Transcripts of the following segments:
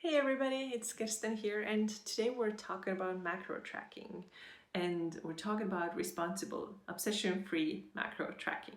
Hey everybody, it's Kirsten here, and today we're talking about macro tracking, and we're talking about responsible, obsession-free macro tracking.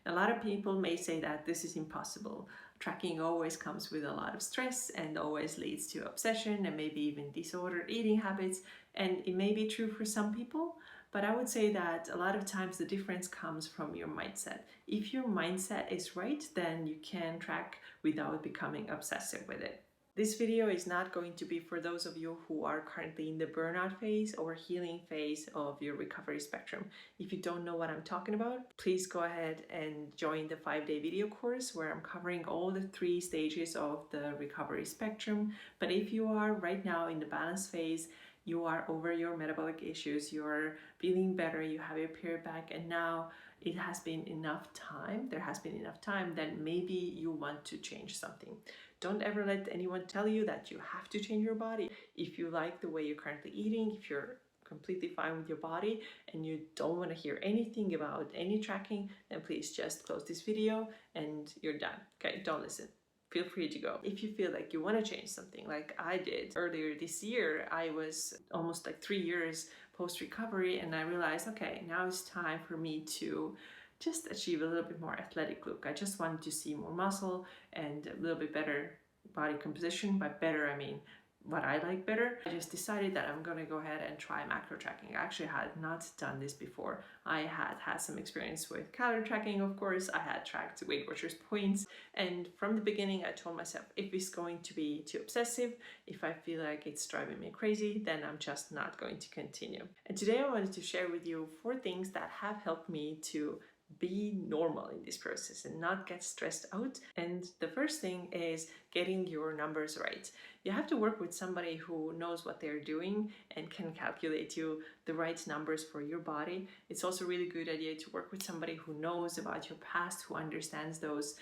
A lot of people may say that this is impossible. Tracking always comes with a lot of stress and always leads to obsession and maybe even disordered eating habits, and it may be true for some people, but I would say that a lot of times the difference comes from your mindset. If your mindset is right, then you can track without becoming obsessive with it. This video is not going to be for those of you who are currently in the burnout phase or healing phase of your recovery spectrum. If you don't know what I'm talking about, please go ahead and join the 5-day video course where I'm covering all the 3 stages of the recovery spectrum. But if you are right now in the balance phase, you are over your metabolic issues, you're feeling better, you have your period back, and now it has been enough time, there has been enough time, then maybe you want to change something. Don't ever let anyone tell you that you have to change your body. If you like the way you're currently eating, if you're completely fine with your body and you don't want to hear anything about any tracking, then please just close this video and you're done. Okay, don't listen. Feel free to go. If you feel like you want to change something like I did earlier this year, I was almost like 3 years post-recovery and I realized, okay, now it's time for me to just achieve a little bit more athletic look. I just wanted to see more muscle and a little bit better body composition. By better, I mean what I like better. I just decided that I'm gonna go ahead and try macro tracking. I actually had not done this before. I had some experience with calorie tracking, of course. I had tracked Weight Watchers points, and from the beginning I told myself, if it's going to be too obsessive, if I feel like it's driving me crazy, then I'm just not going to continue. And today I wanted to share with you 4 things that have helped me to be normal in this process and not get stressed out. And the first thing is getting your numbers right. You have to work with somebody who knows what they're doing and can calculate you the right numbers for your body. It's also a really good idea to work with somebody who knows about your past, who understands those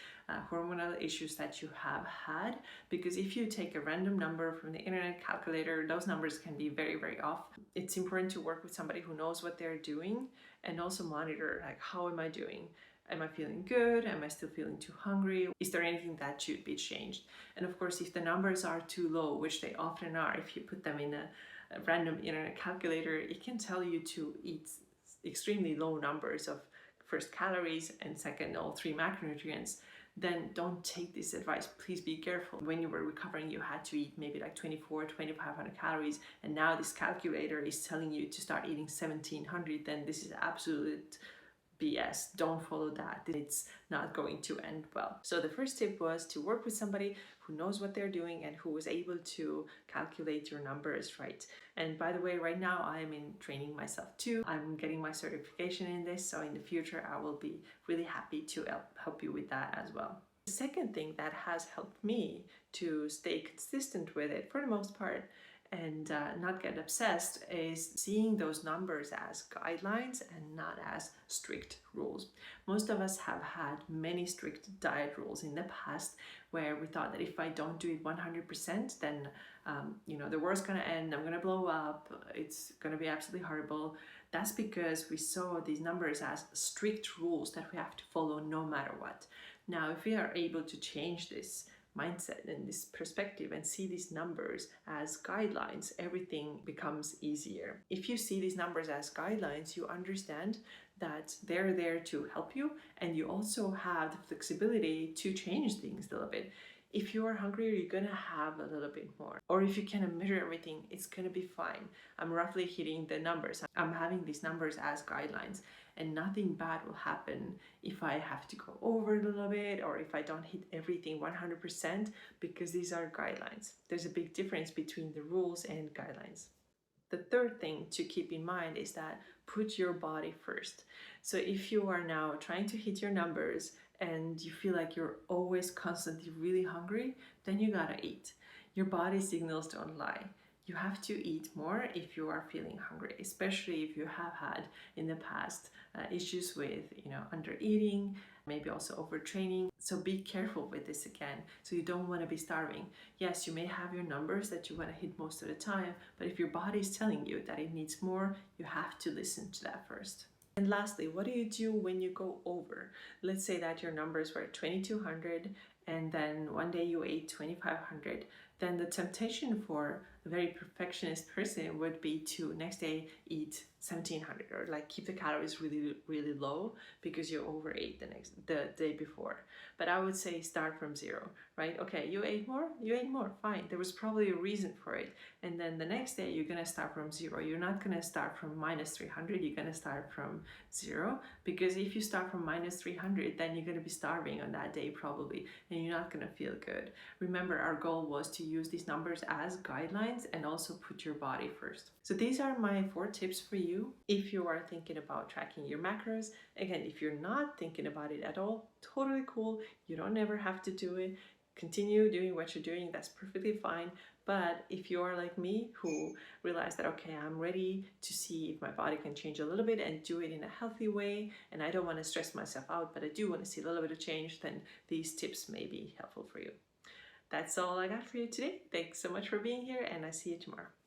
hormonal issues that you have had, because if you take a random number from the internet calculator, those numbers can be very, very off. It's important to work with somebody who knows what they're doing and also monitor, like, how am I doing? Am I feeling good? Am I still feeling too hungry? Is there anything that should be changed? And of course, if the numbers are too low, which they often are, if you put them in a random internet calculator, it can tell you to eat extremely low numbers of first calories and second all 3 macronutrients. Then don't take this advice. Please be careful. When you were recovering, you had to eat maybe like 2,500 calories, and now this calculator is telling you to start eating 1,700, then this is absolute BS. Don't follow that. It's not going to end well. So the first tip was to work with somebody who knows what they're doing and who is able to calculate your numbers right. And by the way, right now I'm in training myself too. I'm getting my certification in this, so in the future I will be really happy to help you with that as well. The second thing that has helped me to stay consistent with it for the most part and not get obsessed is seeing those numbers as guidelines and not as strict rules. Most of us have had many strict diet rules in the past where we thought that if I don't do it 100%, then the world's gonna end, I'm gonna blow up, it's gonna be absolutely horrible. That's because we saw these numbers as strict rules that we have to follow no matter what. Now, if we are able to change this mindset and this perspective and see these numbers as guidelines, everything becomes easier. If you see these numbers as guidelines, you understand that they're there to help you, and you also have the flexibility to change things a little bit. If you are hungrier, you're gonna have a little bit more. Or if you can measure everything, it's gonna be fine. I'm roughly hitting the numbers. I'm having these numbers as guidelines, and nothing bad will happen if I have to go over it a little bit or if I don't hit everything 100%, because these are guidelines. There's a big difference between the rules and guidelines. The third thing to keep in mind is that put your body first. So if you are now trying to hit your numbers and you feel like you're always constantly really hungry, then you gotta eat. Your body signals don't lie. You have to eat more if you are feeling hungry, especially if you have had in the past issues with under eating, maybe also overtraining. So be careful with this again. So you don't want to be starving. Yes, you may have your numbers that you want to hit most of the time, but if your body is telling you that it needs more, you have to listen to that first. And lastly, what do you do when you go over? Let's say that your numbers were 2,200 and then one day you ate 2,500. then the temptation for a very perfectionist person would be to next day eat 1700 or like keep the calories really low because you overate the day before. But I would say start from zero, right? Okay, you ate more, fine. There was probably a reason for it. And then the next day you're gonna start from zero. You're not gonna start from minus 300, you're gonna start from zero, because if you start from minus 300, then you're gonna be starving on that day probably, and you're not gonna feel good. Remember, our goal was to use these numbers as guidelines and also put your body first. So these are my 4 tips for you if you are thinking about tracking your macros. Again, if you're not thinking about it at all, totally cool. You don't ever have to do it. Continue doing what you're doing, that's perfectly fine. But if you are like me, who realized that, okay, I'm ready to see if my body can change a little bit and do it in a healthy way, and I don't want to stress myself out, but I do want to see a little bit of change, then these tips may be helpful for you. That's all I got for you today. Thanks so much for being here, and I see you tomorrow.